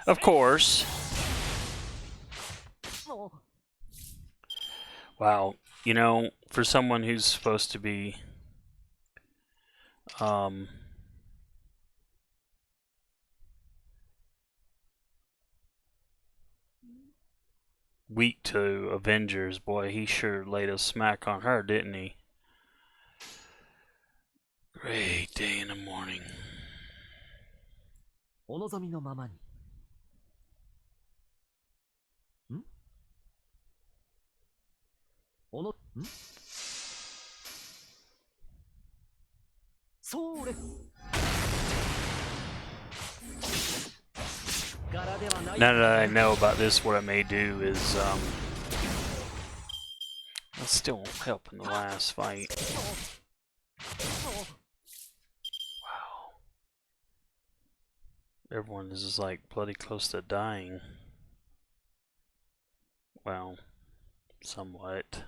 Of course. もう。 Wow, you know, for someone who's supposed to be weak to Avengers, boy, he sure laid a smack on her, didn't he? Great day in the morning. お望みのままに。ん？おの、ん？それ。now that I know about this, what I may do is that still won't help in the last fight. Wow. Everyone is just like bloody close to dying. Well, somewhat.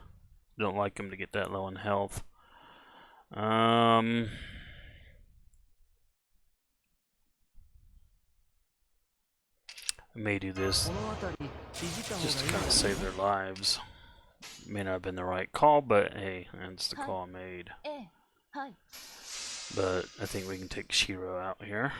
Don't like him to get that low in health. I may do this just to kind of save their lives. May not have been the right call, but hey, that's the call I made. But I think we can take Shiro out here.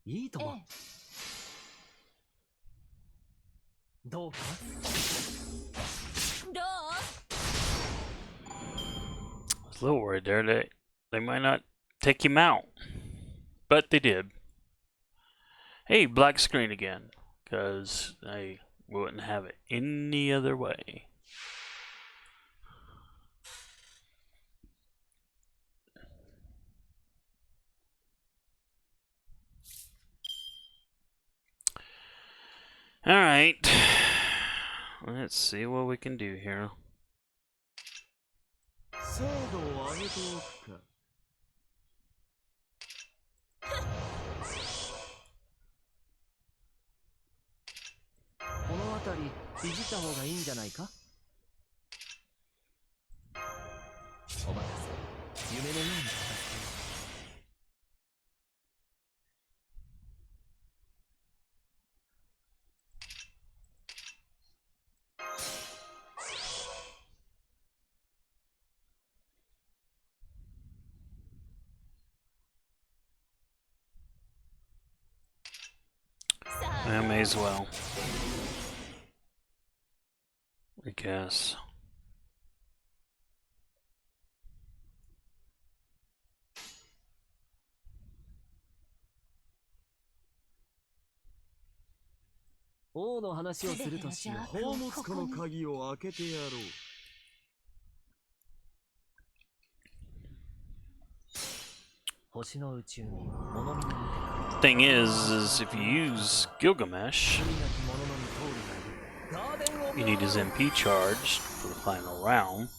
I was a little worried there that they might not take him out, but they did. Hey, black screen again, because I wouldn't have it any other way. Alright, let's see what we can do here. I may as well, I guess. Thing is if you use Gilgamesh, you need his MP charged for the final round.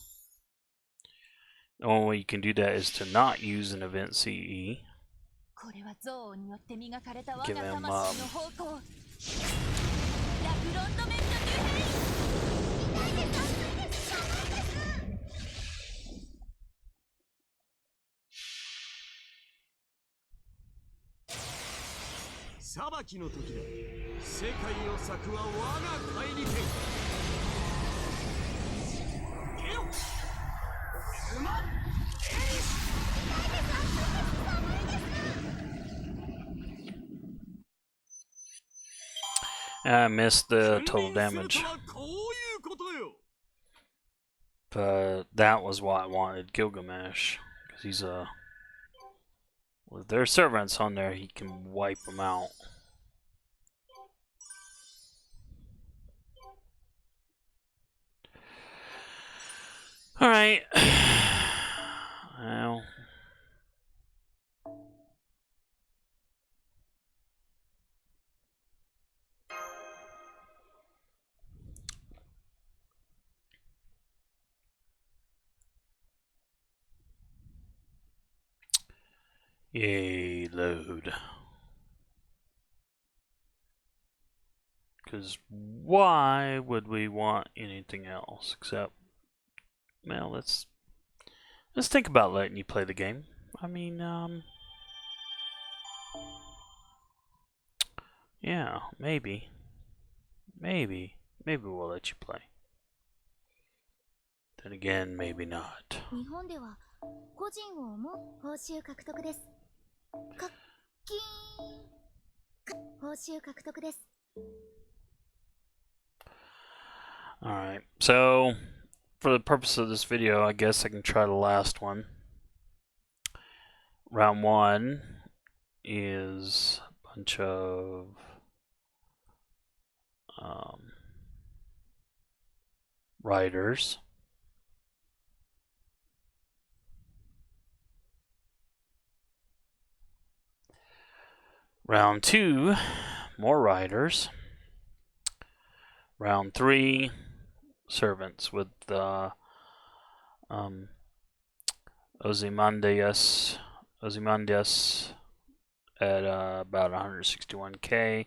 The only way you can do that is to not use an event CE. Give him I missed the total damage, but that was why I wanted Gilgamesh, because he's a with their servants on there, he can wipe them out. All right. Well. Yay, load. Because why would we want anything else except, well, let's think about letting you play the game. I mean, yeah, maybe we'll let you play. Then again, maybe not. Alright, so for the purpose of this video, I guess I can try the last one. Round 1 is a bunch of riders. Round 2, more riders. Round 3, servants with Ozymandias at about 161k,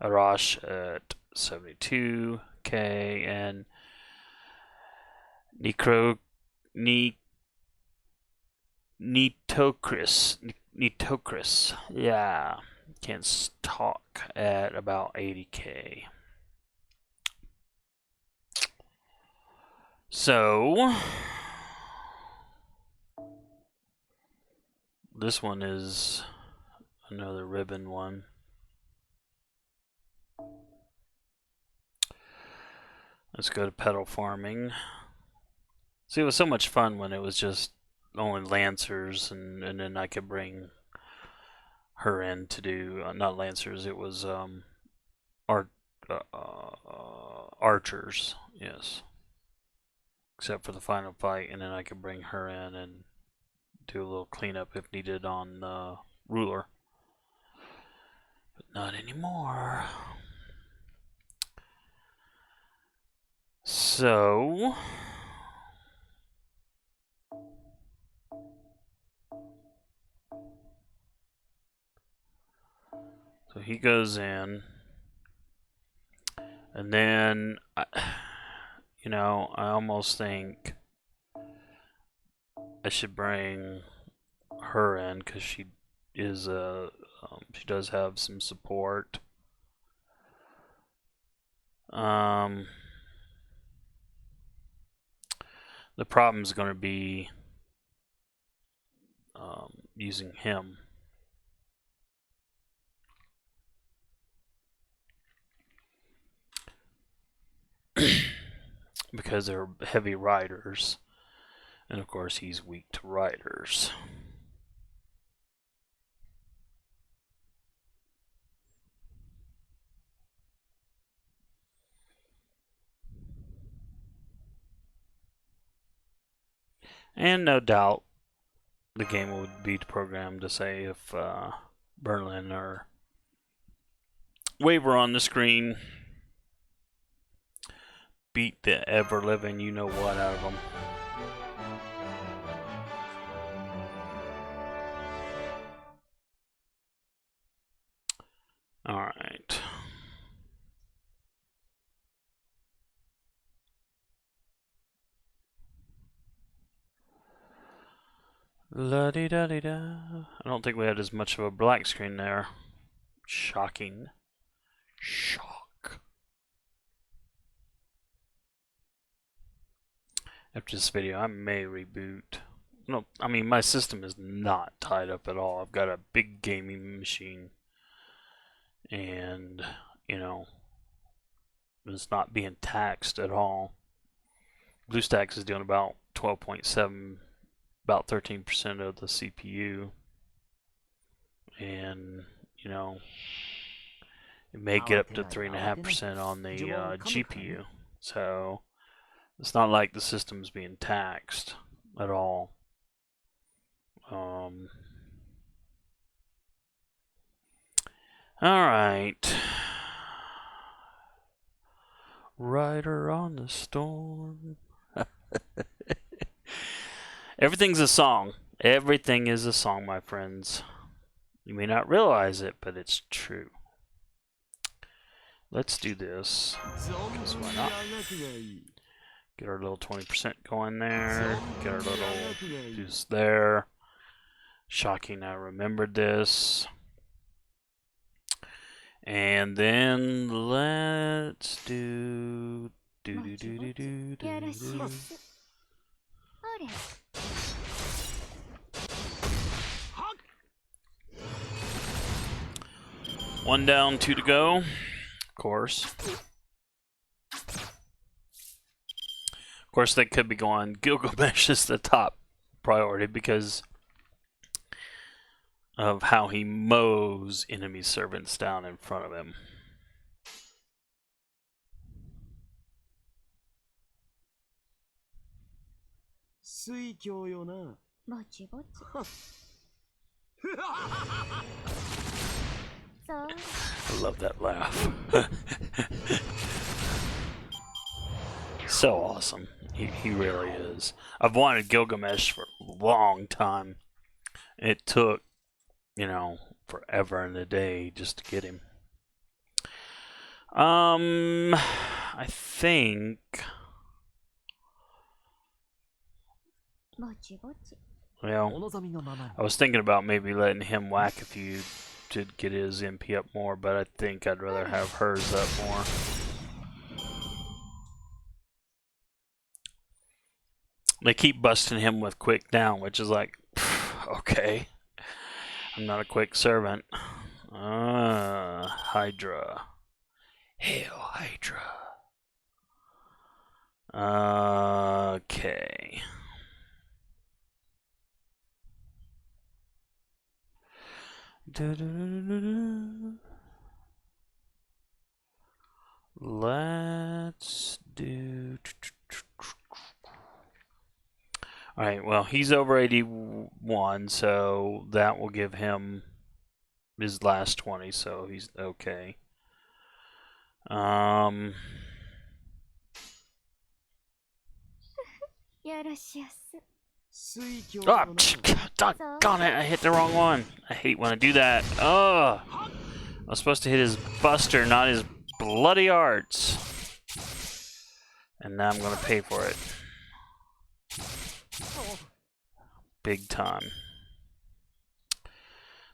Arash at 72k, and Nitocris, yeah, can't talk, at about 80k. So this one is another ribbon one. Let's go to pedal farming. See, it was so much fun when it was just only Lancers, and then I could bring her in to do, not Lancers, it was archers, yes. Except for the final fight, and then I could bring her in and do a little cleanup if needed on ruler. But not anymore. So he goes in, and then you know, I almost think I should bring her in because she is she does have some support. The problem is going to be using him. Because they're heavy riders, and of course he's weak to riders. And no doubt the game would be programmed to say if Berlin or Waver on the screen beat the ever-living you-know-what out of them. Alright. La-di-da-di-da. I don't think we had as much of a black screen there. Shocking. Shock. After this video, I may reboot. No, I mean, my system is not tied up at all. I've got a big gaming machine. And, you know, it's not being taxed at all. BlueStacks is doing about 12.7, about 13% of the CPU. And, you know, it may get up to 3.5% on the GPU. So it's not like the system's being taxed at all. Alright. Rider on the storm. Everything's a song. Everything is a song, my friends. You may not realize it, but it's true. Let's do this. Because why not? Get our little 20% going there. Get our little juice there. Shocking, I remembered this. And then let's do one down, 2 to go. Of course. Of course, they could be going, Gilgamesh is the top priority because of how he mows enemy servants down in front of him. 水郷よな。ぼちぼち。そう。 I love that laugh. So awesome. He really is. I've wanted Gilgamesh for a long time. It took, you know, forever and a day just to get him. I think. ぼちぼち。 Well, お望みのままに。 I was thinking about maybe letting him whack a few to get his MP up more, but I think I'd rather have hers up more. They keep busting him with quick down, which is like, okay. I'm not a quick servant. Hydra. Hail Hydra. Okay. Let's do. Alright, well, he's over 81, so that will give him his last 20, so he's okay. Oh, doggone it, I hit the wrong one. I hate when I do that. Ugh. I was supposed to hit his buster, not his bloody arts. And now I'm going to pay for it. Big time.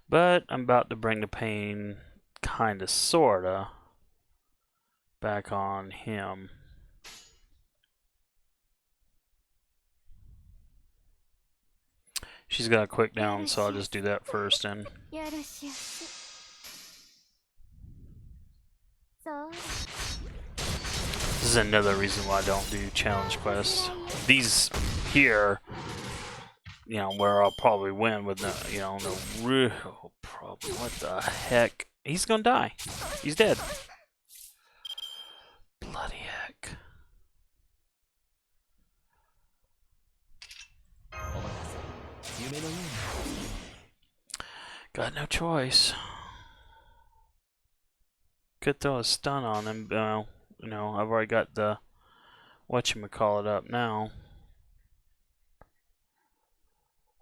But I'm about to bring the pain, kinda, sorta, back on him. She's got a quick down, so I'll just do that first. And this is another reason why I don't do challenge quests. These here, you know, where I'll probably win with no, you know, no real problem. What the heck? He's gonna die. He's dead. Bloody heck. Got no choice. Could throw a stun on him. Well, you know, I've already got the whatchamacallit up now.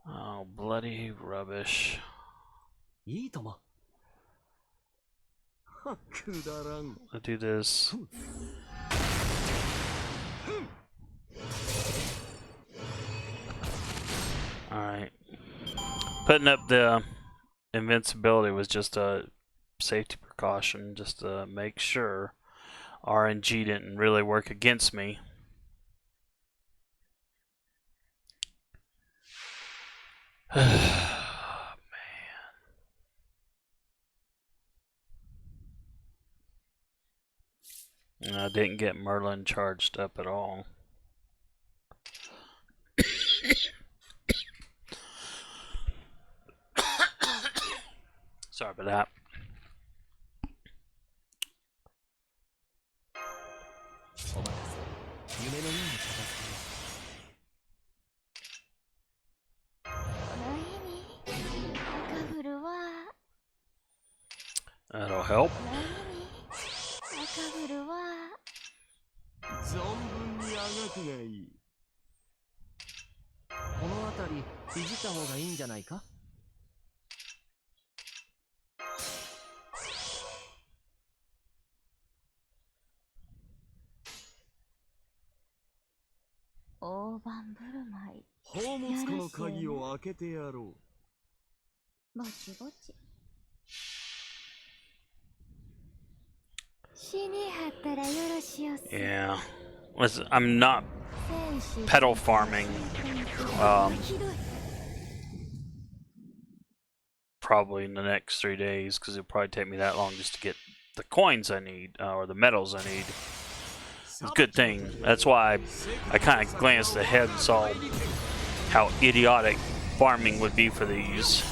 Oh, bloody rubbish. I'll do this. Alright. Putting up the invincibility was just a safety precaution, just to make sure RNG didn't really work against me. Man. I didn't get Merlin charged up at all. Sorry about that. That'll help. 存分にあがくがいい。この辺りいじった方がいいんじゃないか？大盤振る舞い。宝物庫の鍵を開けてやろう。ぼちぼち。死にはったらよろしおす。 Yeah. Listen, I'm not pedal farming. Probably in the next 3 days, because it'll probably take me that long just to get the coins I need, or the medals I need. It's a good thing. That's why I kind of glanced ahead and saw how idiotic farming would be for these.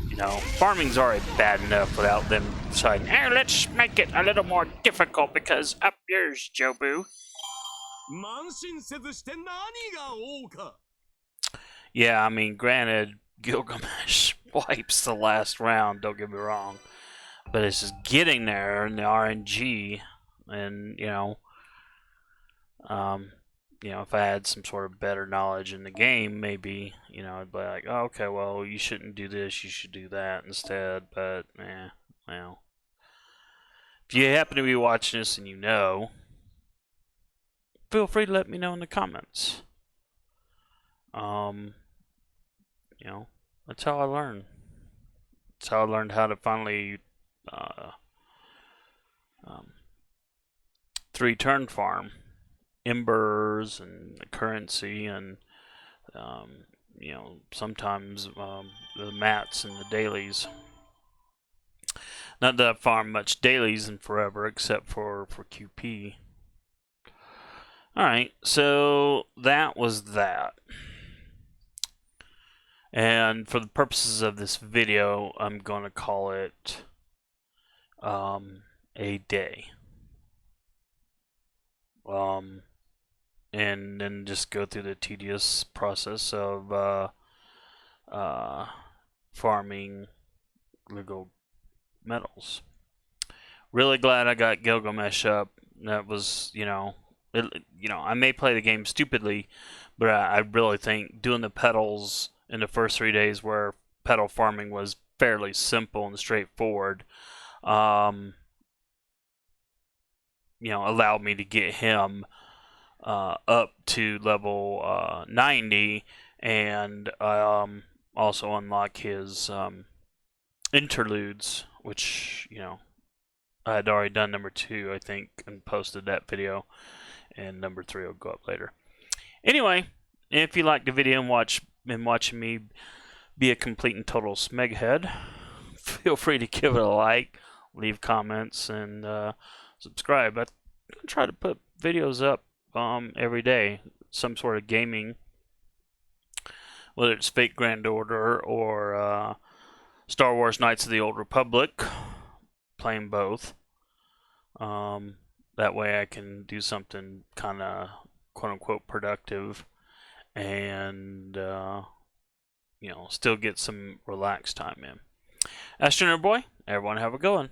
You know, farming's already bad enough without them deciding, hey, let's make it a little more difficult because up yours, Jobu. Yeah, I mean, granted, Gilgamesh wipes the last round, don't get me wrong. But it's just getting there in the RNG, and if I had some sort of better knowledge in the game, maybe I'd be like, oh, okay, well, you shouldn't do this, you should do that instead. But well, if you happen to be watching this and feel free to let me know in the comments. That's how I learned. That's how I learned how to finally 3-turn farm embers and currency and sometimes the mats and the dailies. Not that I've farmed much dailies in forever except for QP. Alright, so that was that. And for the purposes of this video, I'm going to call it a day. And then just go through the tedious process of farming legal metals. Really glad I got Gilgamesh up. That was, I may play the game stupidly, but I really think doing the petals in the first 3 days where petal farming was fairly simple and straightforward, allowed me to get him up to level 90 and also unlock his interludes, which I had already done number 2, I think, and posted that video, and number 3 will go up later. Anyway, if you liked the video and watching me be a complete and total smeghead, feel free to give it a like, leave comments, and subscribe. I try to put videos up every day, some sort of gaming, whether it's Fate Grand Order or Star Wars Knights of the Old Republic, playing both. That way I can do something kind of quote-unquote productive and still get some relaxed time in. AstroNerdBoy, everyone have a good one.